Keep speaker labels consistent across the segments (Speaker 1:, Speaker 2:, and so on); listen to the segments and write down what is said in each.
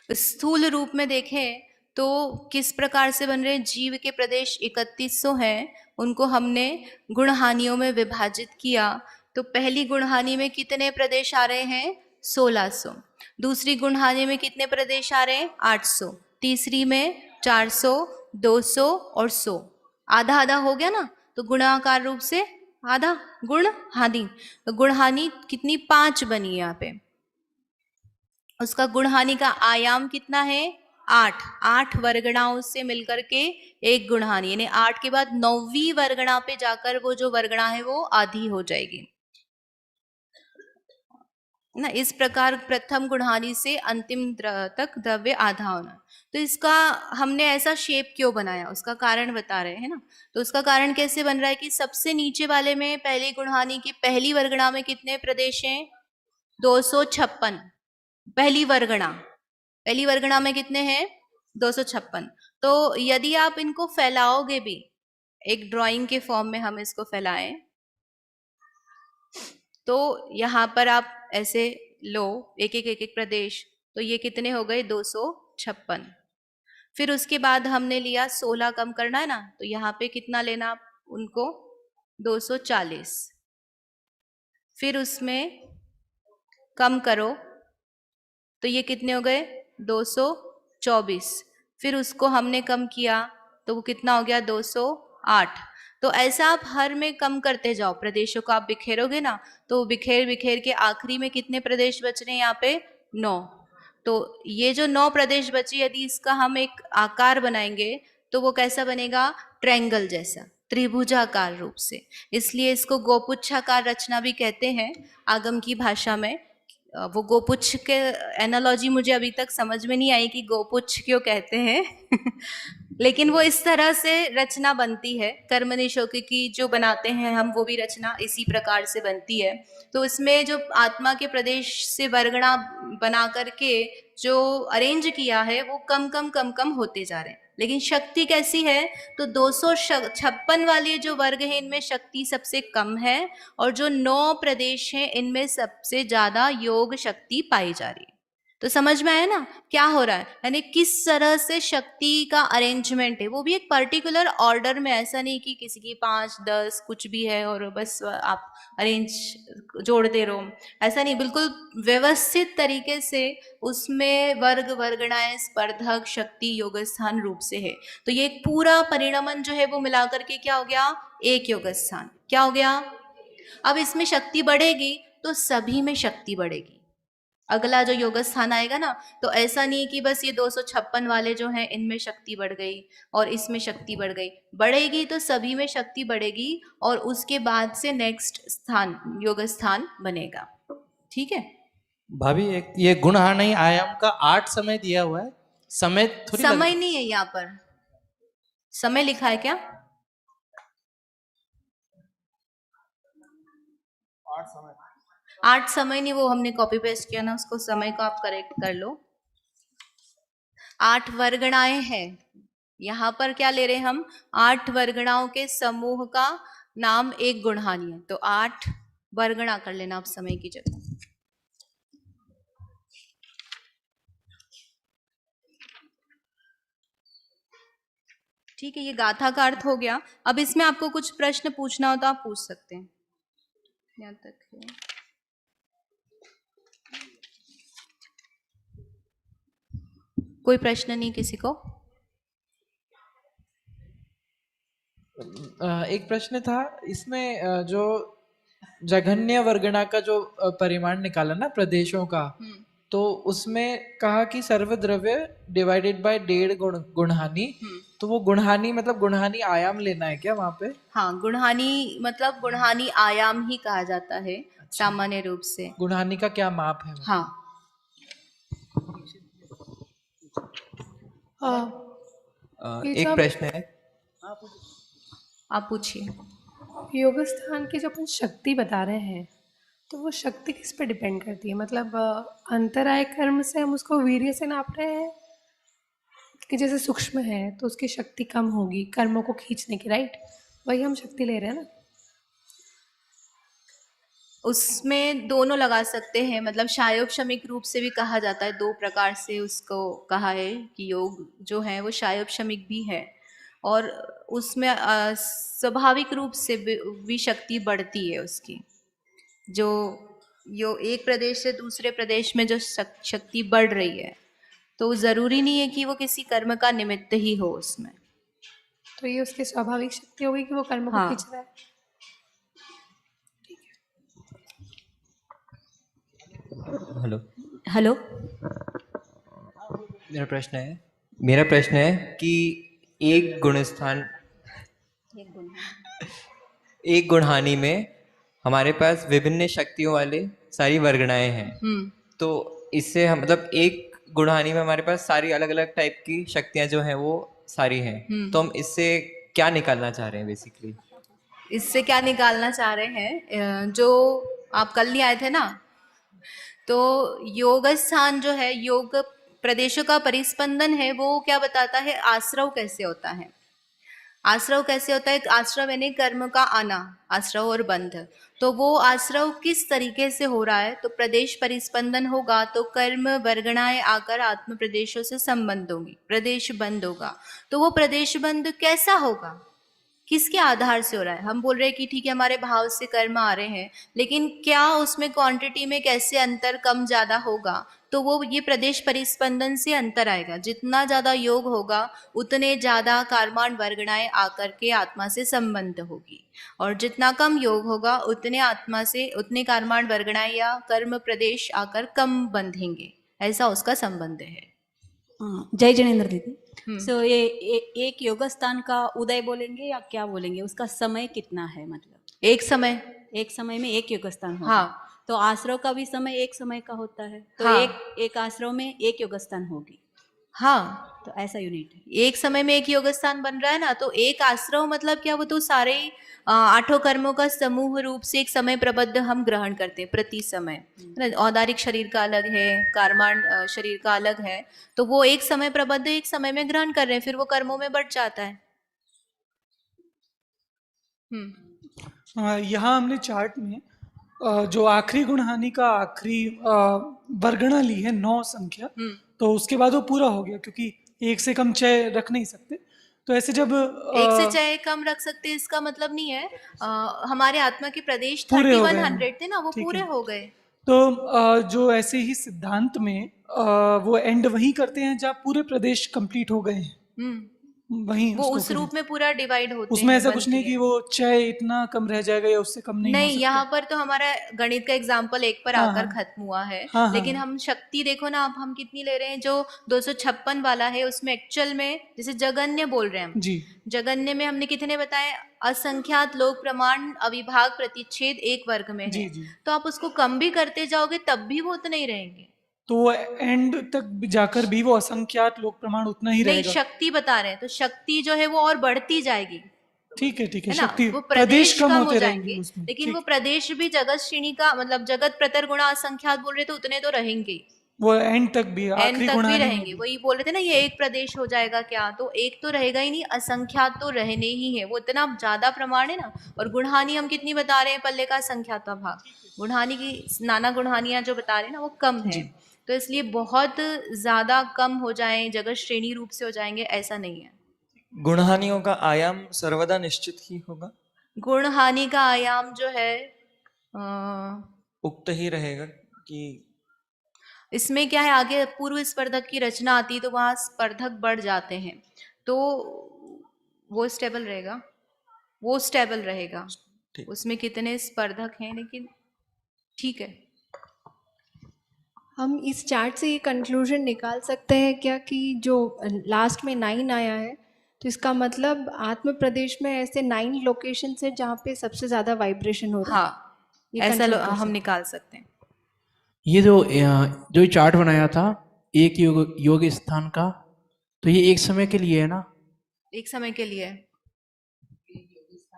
Speaker 1: स्थूल रूप में देखें तो किस प्रकार से बन रहे हैं, जीव के प्रदेश 3100 हैं, उनको हमने गुण हानियों में विभाजित किया। तो पहली गुण हानि में कितने प्रदेश आ रहे हैं? 1600। दूसरी गुण हानि में कितने प्रदेश आ रहे हैं? 800। तीसरी में 400, 200 और 100। आधा आधा हो गया ना, तो गुणाकार रूप से आधा गुण हानि। तो गुण हानि कितनी? 5 बनी यहाँ पे। उसका गुण हानि का आयाम कितना है? 8। 8 वर्गणाओं से मिलकर के एक गुण हानि, यानी 8 के बाद 9वीं वर्गणा पे जाकर वो जो वर्गणा है वो आधी हो जाएगी ना। इस प्रकार प्रथम गुणहानि से अंतिम तक द्रव्य आधा होना। तो इसका हमने ऐसा शेप क्यों बनाया, उसका कारण बता रहे हैं ना। तो उसका कारण कैसे बन रहा है कि सबसे नीचे वाले में पहली गुणहानि की पहली वर्गणा में कितने प्रदेश हैं? 256। पहली वर्गणा में कितने हैं? 256। तो यदि आप इनको फैलाओगे भी, एक ड्राइंग के फॉर्म में हम इसको फैलाएं, तो यहां पर आप ऐसे लो एक एक प्रदेश, तो ये कितने हो गए? 256। फिर उसके बाद हमने लिया 16 कम करना है ना, तो यहाँ पे कितना लेना आप उनको? 240। फिर उसमें कम करो तो ये कितने हो गए? 224। फिर उसको हमने कम किया तो वो कितना हो गया? 208। तो ऐसा आप हर में कम करते जाओ, प्रदेशों को आप बिखेरोगे ना, तो बिखेर बिखेर के आखिरी में कितने प्रदेश बच रहे हैं यहाँ पे? 9। तो ये जो 9 प्रदेश बची, यदि इसका हम एक आकार बनाएंगे तो वो कैसा बनेगा? ट्रायंगल जैसा, त्रिभुजाकार रूप से। इसलिए इसको गोपुच्छाकार रचना भी कहते हैं आगम की भाषा में। वो गोपुच्छ के एनालॉजी मुझे अभी तक समझ में नहीं आई कि गोपुच्छ क्यों कहते हैं लेकिन वो इस तरह से रचना बनती है। कर्मनिशोकी की जो बनाते हैं हम, वो भी रचना इसी प्रकार से बनती है। तो इसमें जो आत्मा के प्रदेश से वर्गणा बना करके जो अरेंज किया है वो कम कम कम कम होते जा रहे हैं। लेकिन शक्ति कैसी है? तो 256 वाले जो वर्ग हैं इनमें शक्ति सबसे कम है, और जो 9 प्रदेश हैं इनमें सबसे ज्यादा योग शक्ति पाई जा रही है। तो समझ में आया ना क्या हो रहा है, यानी किस तरह से शक्ति का अरेंजमेंट है, वो भी एक पर्टिकुलर ऑर्डर में। ऐसा नहीं कि किसी की 5 10 कुछ भी है और बस आप अरेंज जोड़ते रहो, ऐसा नहीं। बिल्कुल व्यवस्थित तरीके से उसमें वर्ग वर्गणाएं स्पर्धक शक्ति योग स्थान रूप से है। तो ये एक पूरा परिणमन जो है वो मिलाकर के क्या हो गया? एक योग स्थान। क्या हो गया? अब इसमें शक्ति बढ़ेगी तो सभी में शक्ति बढ़ेगी। अगला जो योग स्थान आएगा ना, तो ऐसा नहीं कि बस ये 256 वाले जो हैं इनमें शक्ति बढ़ गई और इसमें शक्ति बढ़ गई। बढ़ेगी तो सभी में शक्ति बढ़ेगी, और उसके बाद से नेक्स्ट स्थान योग स्थान बनेगा। ठीक है
Speaker 2: भाभी, एक ये गुण हानि आयाम का 8 समय दिया हुआ है, समय थोड़ी
Speaker 1: समय नहीं है यहाँ पर, समय लिखा है क्या? 8 समय नहीं, वो हमने कॉपी पेस्ट किया ना, उसको समय को आप करेक्ट कर लो। 8 वर्गणाएं हैं यहाँ पर। क्या ले रहे हैं हम? 8 वर्गणाओं के समूह का नाम एक गुणहानि है। तो 8 वर्गणा कर लेना आप समय की जगह। ठीक है, ये गाथा का अर्थ हो गया। अब इसमें आपको कुछ प्रश्न पूछना हो तो आप पूछ सकते हैं। यहाँ तक है। कोई प्रश्न नहीं किसी को?
Speaker 3: एक प्रश्न था इसमें, जो जघन्य वर्गणा का जो परिमाण निकाला ना प्रदेशों का, तो उसमें कहा कि सर्वद्रव्य डिवाइडेड बाय 1.5 गुणहानि। तो वो गुणहानि मतलब गुणहानि आयाम लेना है क्या वहां पे?
Speaker 1: हाँ, गुणहानि मतलब गुणहानि आयाम ही कहा जाता है सामान्य रूप से।
Speaker 3: गुणहानि का क्या माप है?
Speaker 1: हाँ,
Speaker 4: एक प्रश्न है,
Speaker 1: आप पूछिए।
Speaker 4: योग स्थान की जो अपन शक्ति बता रहे हैं, तो वो शक्ति किस पे डिपेंड करती है? मतलब अंतराय कर्म से हम उसको वीर्य से नाप रहे हैं कि जैसे सूक्ष्म है तो उसकी शक्ति कम होगी कर्मों को खींचने की, राइट? वही हम शक्ति ले रहे हैं ना।
Speaker 1: उसमें दोनों लगा सकते हैं, मतलब शायोपशमिक रूप से भी कहा जाता है, दो प्रकार से उसको कहा है कि योग जो है वो शायोपशमिक भी है, और उसमें स्वाभाविक रूप से भी शक्ति बढ़ती है उसकी, जो एक प्रदेश से दूसरे प्रदेश में जो शक्ति बढ़ रही है, तो ज़रूरी नहीं है कि वो किसी कर्म का निमित्त ही हो उसमें।
Speaker 4: तो ये उसकी स्वाभाविक शक्ति होगी कि वो कर्म को
Speaker 1: हाँ।
Speaker 4: खींच रहा है।
Speaker 5: हेलो।
Speaker 6: हेलो।
Speaker 5: मेरा प्रश्न है कि एक गुणहानि में हमारे पास विभिन्न शक्तियों वाले सारी वर्गणाएं हैं। तो इससे हम मतलब एक गुणहानि में हमारे पास सारी अलग अलग टाइप की शक्तियां जो हैं वो सारी हैं, तो हम इससे क्या निकालना चाह रहे हैं बेसिकली?
Speaker 1: इससे क्या निकालना चाह रहे हैं, जो आप कल नहीं आए थे ना, तो योग स्थान जो है, योग प्रदेशों का परिस्पंदन है, वो क्या बताता है, आश्रव कैसे होता है। आश्रव कैसे होता है, आश्रव यानी कर्म का आना, आश्रव और बंध, तो वो आश्रव किस तरीके से हो रहा है, तो प्रदेश परिस्पंदन होगा तो कर्म वर्गणाएं आकर आत्म प्रदेशों से संबंध होंगी, प्रदेश बंद होगा, तो वो प्रदेश बंद कैसा होगा, किसके आधार से हो रहा है। हम बोल रहे हैं कि ठीक है हमारे भाव से कर्म आ रहे हैं, लेकिन क्या उसमें क्वांटिटी में कैसे अंतर कम ज़्यादा होगा, तो वो ये प्रदेश परिस्पंदन से अंतर आएगा। जितना ज़्यादा योग होगा उतने ज़्यादा कर्माण वर्गणाएं आकर के आत्मा से संबंध होगी, और जितना कम योग होगा उतने आत्मा से उतने कर्माण वर्गणाएं या कर्म प्रदेश आकर कम बंधेंगे, ऐसा उसका संबंध है।
Speaker 6: जय जनेन्द्र दीदी। सो एक योग स्थान का उदय बोलेंगे या क्या बोलेंगे, उसका समय कितना है, मतलब
Speaker 1: एक समय
Speaker 6: में एक योग स्थान होगा।
Speaker 1: हाँ,
Speaker 6: तो आश्रव का भी समय एक समय का होता है, तो
Speaker 1: हाँ।
Speaker 6: एक आश्रव में एक योग स्थान होगी।
Speaker 1: हाँ,
Speaker 6: तो ऐसा यूनिट है।
Speaker 1: एक समय में एक योग स्थान बन रहा है ना, तो एक आश्रव मतलब क्या, वो तो सारे आठों कर्मों का समूह रूप से एक समय प्रबद्ध हम ग्रहण करते हैं प्रति समय, है ना। औदारिक शरीर का अलग है, कर्माण शरीर का अलग है, तो वो एक समय प्रबद्ध एक समय में ग्रहण कर रहे हैं, फिर वो कर्मों में बढ़ जाता है।
Speaker 7: यहाँ हमने चार्ट में जो आखिरी गुणहानि का आखिरी वर्गणा ली है 9 संख्या, तो उसके बाद वो पूरा हो गया, क्योंकि एक से कम चय रख नहीं सकते। तो ऐसे जब
Speaker 1: एक से चय कम रख सकते हैं इसका मतलब नहीं है, हमारे आत्मा के प्रदेश
Speaker 7: पूरे हो गए
Speaker 1: 3100 थे ना, वो
Speaker 7: ठीक
Speaker 1: पूरे
Speaker 7: है।
Speaker 1: हो गए।
Speaker 7: तो जो ऐसे ही सिद्धांत में वो एंड वहीं करते हैं जहाँ पूरे प्रदेश कंप्लीट हो गए हैं, वहीं
Speaker 1: वो
Speaker 7: उसको
Speaker 1: उस रूप में पूरा डिवाइड होते
Speaker 7: उसमें
Speaker 1: हैं,
Speaker 7: ऐसा कुछ नहीं
Speaker 1: बनती
Speaker 7: कि
Speaker 1: है।
Speaker 7: वो चय इतना कम रह जाएगा या उससे कम नहीं हो
Speaker 1: नहीं,
Speaker 7: सकता।
Speaker 1: यहाँ पर तो हमारा गणित का एग्जाम्पल एक पर
Speaker 7: हाँ,
Speaker 1: आकर
Speaker 7: हाँ।
Speaker 1: खत्म हुआ है,
Speaker 7: हाँ,
Speaker 1: लेकिन
Speaker 7: हाँ।
Speaker 1: हम शक्ति देखो ना, अब हम कितनी ले रहे हैं, जो 256 वाला है उसमें एक्चुअल में जैसे जगन्य बोल रहे हैं हम,
Speaker 7: जी
Speaker 1: जगन्य में हमने कितने बताए, असंख्यात लोक प्रमाण अविभाग प्रतिच्छेद एक वर्ग में
Speaker 7: जी
Speaker 1: है,
Speaker 7: जी।
Speaker 1: तो आप उसको कम भी करते जाओगे तब भी वो उतने ही रहेंगे।
Speaker 7: तो वो एंड तक जाकर भी वो असंख्यात लोक प्रमाण उतना ही
Speaker 1: नहीं,
Speaker 7: रहेगा।
Speaker 1: शक्ति बता रहे हैं, तो शक्ति जो है वो और बढ़ती जाएगी,
Speaker 7: ठीक है
Speaker 1: है ना,
Speaker 7: शक्ति
Speaker 1: वो
Speaker 7: प्रदेश
Speaker 1: प्रदेश
Speaker 7: कम
Speaker 1: कम हो
Speaker 7: होते
Speaker 1: जाएंगे,
Speaker 7: रहेंगे उसमें,
Speaker 1: लेकिन
Speaker 7: ठीक।
Speaker 1: वो प्रदेश भी जगत श्रेणी का मतलब जगत प्रतर गुणा असंख्यात बोल रहे तो उतने तो रहेंगे ही,
Speaker 7: वो एंड तक भी
Speaker 1: एंड
Speaker 7: आखिरी
Speaker 1: तक भी
Speaker 7: गुणहानि में
Speaker 1: रहेंगे। वही बोल रहे थे ना, ये एक प्रदेश हो जाएगा क्या, तो एक तो रहेगा ही नहीं, असंख्यात तो रहने ही है, वो इतना ज्यादा प्रमाण है ना। और गुणहानि हम कितनी बता रहे हैं, पल्ले का संख्याता भाग, गुणहानि की नाना गुणहानियां जो बता रहे हैं ना वो कम है, तो इसलिए बहुत ज्यादा कम हो जाए, जगत श्रेणी रूप से हो जाएंगे, ऐसा नहीं है।
Speaker 8: गुणहानियों का आयाम सर्वदा निश्चित ही होगा,
Speaker 1: गुण हानि का आयाम जो है
Speaker 8: उक्त ही रहेगा कि
Speaker 1: इसमें क्या है, आगे पूर्व स्पर्धक की रचना आती है तो वहां स्पर्धक बढ़ जाते हैं, तो वो स्टेबल रहेगा, वो स्टेबल रहेगा, उसमें कितने स्पर्धक हैं, लेकिन ठीक है।
Speaker 9: हम इस चार्ट से ये कंक्लूजन निकाल सकते हैं क्या कि जो लास्ट में 9 आया है, तो इसका मतलब आत्म प्रदेश में ऐसे 9 लोकेशन है जहाँ पे सबसे ज़्यादा वाइब्रेशन हो रहा है।
Speaker 1: हाँ, ऐसा हम निकाल सकते हैं।
Speaker 2: ये जो चार्ट बनाया था एक योग स्थान का, तो ये एक समय के लिए है ना?
Speaker 1: एक समय के लिए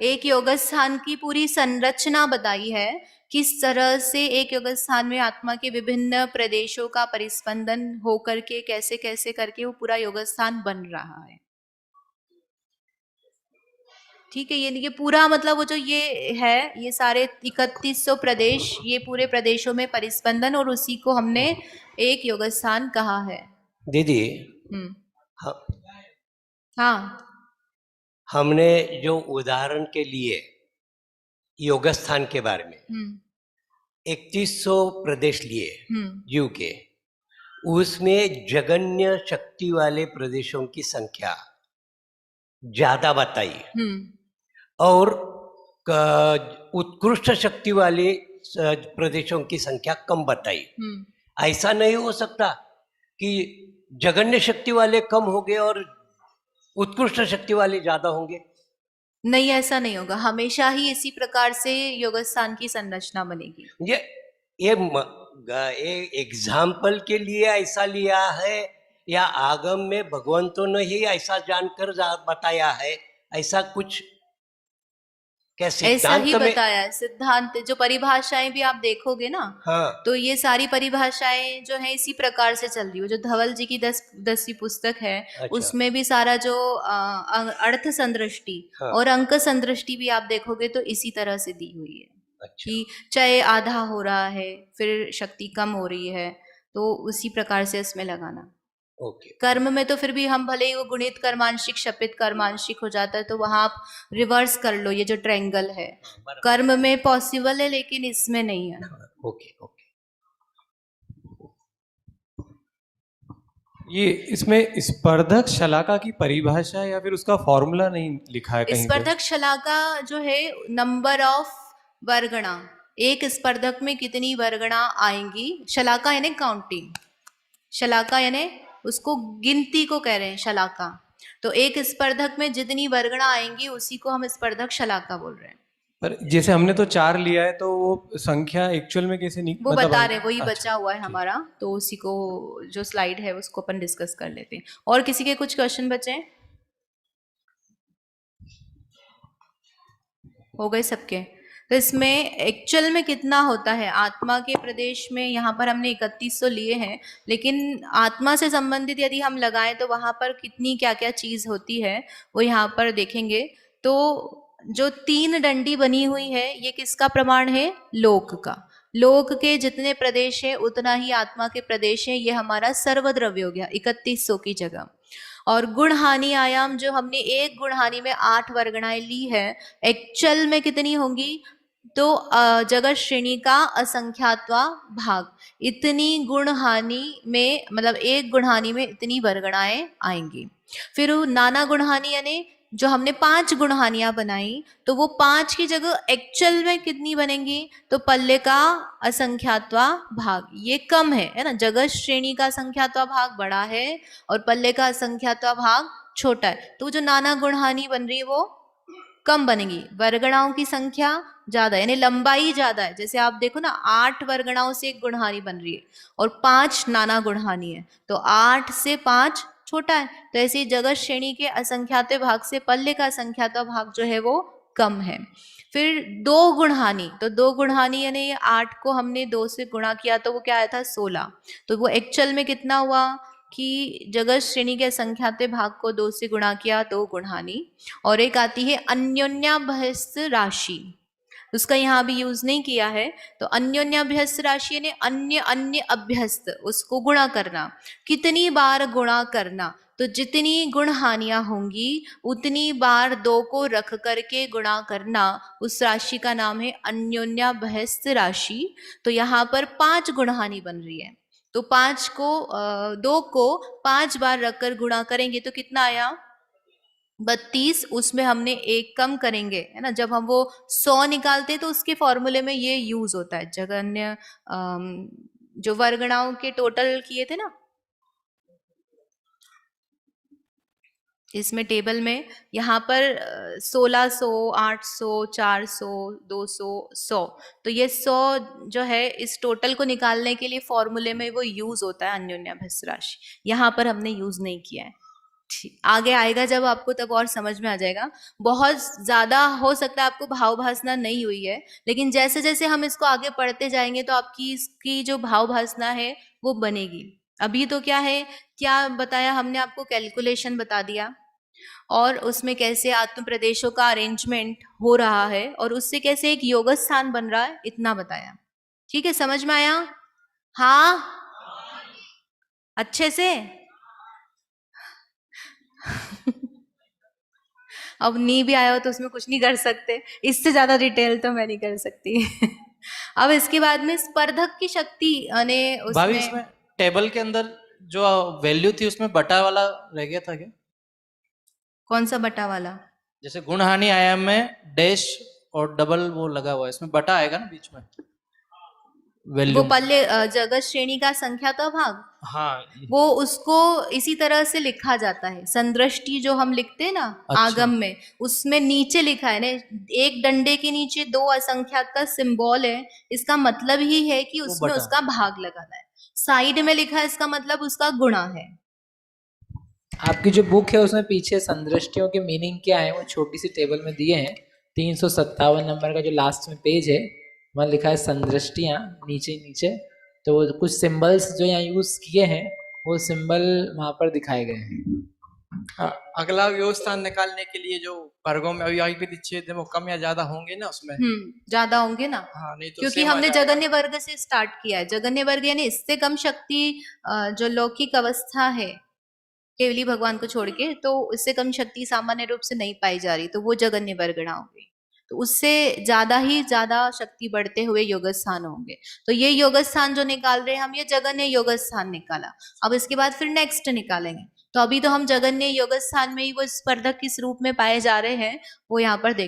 Speaker 1: एक योग स्थान की पूरी संरचना बताई है, किस तरह से एक योग स्थान में आत्मा के विभिन्न प्रदेशों का परिस्पंदन होकर के कैसे कैसे करके वो पूरा योग स्थान बन रहा है। ठीक है, ये पूरा मतलब वो जो ये है, ये सारे 3100 प्रदेश, ये पूरे प्रदेशों में परिस्पंदन, और उसी को हमने एक योग स्थान कहा है।
Speaker 10: दीदी,
Speaker 1: हम्म।
Speaker 10: ह-
Speaker 1: हाँ।
Speaker 10: हमने जो उदाहरण के लिए योग स्थान के बारे में 3100 प्रदेश लिए यू के, उसमें जगन्य शक्ति वाले प्रदेशों की संख्या ज्यादा बताई और उत्कृष्ट शक्ति वाले प्रदेशों की संख्या कम बताई। ऐसा नहीं हो सकता कि जगन्य शक्ति वाले कम हो गए और उत्कृष्ट शक्ति वाले ज्यादा होंगे।
Speaker 1: नहीं, ऐसा नहीं होगा, हमेशा ही इसी प्रकार से योग स्थान की संरचना बनेगी।
Speaker 10: ये एग्जाम्पल के लिए ऐसा लिया है या आगम में भगवंतों ने ही ऐसा जानकर बताया है, ऐसा कुछ कैसे
Speaker 1: ऐसा ही बताया है सिद्धांत। जो परिभाषाएं भी आप देखोगे ना,
Speaker 10: हाँ,
Speaker 1: तो ये सारी परिभाषाएं जो है इसी प्रकार से चल रही है। जो धवल जी की 10वीं पुस्तक है,
Speaker 10: अच्छा।
Speaker 1: उसमें भी सारा जो अर्थ संदृष्टि
Speaker 10: हाँ।
Speaker 1: और अंक संदृष्टि भी आप देखोगे तो इसी तरह से दी हुई है।
Speaker 10: अच्छा।
Speaker 1: कि चाहे आधा हो रहा है, फिर शक्ति कम हो रही है, तो उसी प्रकार से इसमें लगाना।
Speaker 10: ओके।
Speaker 1: कर्म में तो फिर भी हम भले ही वो गुणित कर्मांशिक शपित कर्मांशिक हो जाता है, तो वहां आप रिवर्स कर लो, ये जो ट्रायंगल है कर्म में पॉसिबल है, लेकिन इसमें नहीं है।
Speaker 10: Okay okay.
Speaker 11: ये इसमें स्पर्धक शलाका की परिभाषा या फिर उसका फॉर्मूला नहीं लिखा है कहीं पे?
Speaker 1: स्पर्धक शलाका जो है नंबर ऑफ वर्गणा, एक स्पर्धक में कितनी वर्गणा आएंगी। शलाका यानी काउंटिंग, शलाका यानी उसको गिनती को कह रहे हैं शलाका। तो एक स्पर्धक में जितनी वर्गणा आएंगी उसी को हम स्पर्धक शलाका बोल रहे हैं।
Speaker 11: पर जैसे हमने तो 4 लिया है, तो वो संख्या एक्चुअल में कैसे
Speaker 1: वो बता रहे, वही बचा हुआ है हमारा, तो उसी को जो स्लाइड है उसको अपन डिस्कस कर लेते हैं। और किसी के कुछ क्वेश्चन बचे हैं? हो गए सबके? तो इसमें एक्चुअल में कितना होता है आत्मा के प्रदेश में, यहाँ पर हमने 3100 लिए हैं, लेकिन आत्मा से संबंधित यदि हम लगाएं तो वहाँ पर कितनी क्या क्या चीज़ होती है वो यहाँ पर देखेंगे। तो जो 3 डंडी बनी हुई है, ये किसका प्रमाण है? लोक का। लोक के जितने प्रदेश है उतना ही आत्मा के प्रदेश है। ये हमारा सर्वद्रव्य हो गया 3100 की जगह। और गुण हानि आयाम जो हमने एक गुण हानि में 8 वर्गणाएं ली है, एक्चुअल में कितनी होंगी? तो जगत श्रेणी का असंख्यात्वा भाग, इतनी गुण हानि में, मतलब एक गुण हानि में इतनी वर्गणाएं आएंगी। फिर नाना गुण हानि यानी जो हमने 5 गुण हानियां बनाई, तो वो 5 की जगह एक्चुअल में कितनी बनेंगी? तो पल्ले का असंख्यात्वा भाग, ये कम है ना। जगत श्रेणी का असंख्यात्वा भाग बड़ा है और पल्ले का असंख्यात्वा भाग छोटा है, तो जो नाना गुण हानि बन रही है वो कम बनेगी। वर्गणाओं की संख्या ज्यादा, यानी लंबाई ज्यादा है। जैसे आप देखो ना, 8 वर्गणाओं से एक गुणहानी बन रही है और 5 नाना गुणहानी है, तो 8 से 5 छोटा है। तो ऐसे जगत श्रेणी के असंख्यात भाग से पल्ले का असंख्यात भाग जो है वो कम है। फिर 2 गुणहानी, तो 2 गुणहानी यानी 8 को हमने 2 से गुणा किया तो वो क्या आया था? 16। तो वो एक्चुअल में कितना हुआ कि जगत श्रेणी के असंख्यात भाग को 2 से गुणा किया, 2 गुणहानी। और एक आती है अन्योन्याभ्यस्त राशि, उसका यहाँ भी यूज नहीं किया है। तो अन्योन्याभ्यस्त राशि यानी अन्य अन्य अभ्यस्त, उसको गुणा करना। कितनी बार गुणा करना? तो जितनी गुण हानियां होंगी उतनी बार 2 को रख करके गुणा करना, उस राशि का नाम है अन्योन्याभ्यस्त राशि। तो यहाँ पर 5 गुण हानि बन रही है, तो 2 को 5 बार रखकर गुणा करेंगे तो कितना आया? 32। उसमें हमने 1 कम करेंगे, है ना। जब हम वो 100 निकालते हैं तो उसके फॉर्मूले में ये यूज होता है। जगन्य जो वर्गणाओं के टोटल किए थे ना, इसमें टेबल में यहाँ पर 1600, 800, 400, 200, 100, तो ये 100 जो है इस टोटल को निकालने के लिए फॉर्मूले में वो यूज होता है अन्योन्याभ्यस्त राशि। यहाँ पर हमने यूज नहीं किया है। आगे आएगा जब आपको, तब और समझ में आ जाएगा। बहुत ज्यादा हो सकता है आपको भाव भासना नहीं हुई है, लेकिन जैसे जैसे हम इसको आगे पढ़ते जाएंगे तो आपकी इसकी जो भाव भासना है वो बनेगी। अभी तो क्या है, क्या बताया हमने आपको? कैलकुलेशन बता दिया। और उसमें कैसे आत्म प्रदेशों का अरेंजमेंट हो रहा है और उससे कैसे एक योग स्थान बन रहा है, इतना बताया। ठीक है, समझ में आया? हाँ, अच्छे से। अब नी भी आया हो तो उसमें कुछ नहीं कर सकते, इससे ज्यादा डिटेल तो मैं नहीं कर सकती। अब इसके बाद में स्पर्धक की शक्ति ने
Speaker 2: भाभी
Speaker 1: उसमें
Speaker 2: इसमें टेबल के अंदर जो वैल्यू थी उसमें बटा वाला रह गया था क्या?
Speaker 1: कौन सा बटा वाला?
Speaker 2: जैसे गुण हानि आयाम में डैश और डबल वो लगा हुआ है, इसमें बटा आएगा ना बीच में
Speaker 1: वो
Speaker 2: वैल्यू।
Speaker 1: पल्ले जगत श्रेणी का संख्या का भाग,
Speaker 2: हाँ,
Speaker 1: वो उसको इसी तरह से लिखा जाता है। संदृष्टि जो हम लिखते हैं ना
Speaker 2: अच्छा।
Speaker 1: आगम में, उसमें नीचे लिखा है ना, एक डंडे के नीचे 2 असंख्याक का सिंबल है, इसका मतलब ही है कि उसमें
Speaker 2: बटा।
Speaker 1: उसका भाग लगाना है। साइड में लिखा है, इसका मतलब उसका गुणा है।
Speaker 3: आपकी जो बुक है उसमें पीछे संदृष्टियों के मीनिंग क्या है वो छोटी सी टेबल में दिए हैं। 357 नंबर का जो लास्ट में पेज है वहाँ लिखा है संदृष्टियाँ, नीचे नीचे तो वो कुछ सिंबल्स जो यहाँ यूज किए हैं वो सिंबल वहाँ पर दिखाए गए हैं।
Speaker 2: अगला योग स्थान निकालने के लिए जो वर्गों में अविभाज्य विच्छेद है वो कम या ज्यादा होंगे ना उसमें?
Speaker 1: ज्यादा होंगे ना,
Speaker 2: हाँ, नहीं तो
Speaker 1: क्योंकि
Speaker 2: सेम आ
Speaker 1: हमने
Speaker 2: जाएगा।
Speaker 1: जगन्य वर्ग से स्टार्ट किया है। जगन्य वर्ग यानी इससे कम शक्ति जो लौकिक अवस्था है केवली भगवान को छोड़ के, तो इससे कम शक्ति सामान्य रूप से नहीं पाई जा रही, तो वो जगन्य वर्गणा होगी। तो उससे ज्यादा ही ज्यादा शक्ति बढ़ते हुए योग स्थान होंगे। तो ये योग स्थान जो निकाल रहे हैं हम, ये जगन्य योग स्थान निकाला। अब इसके बाद फिर नेक्स्ट निकालेंगे। तो अभी तो हम जगन्य योग स्थान में ही वो स्पर्धक किस रूप में पाए जा रहे हैं वो यहाँ पर देख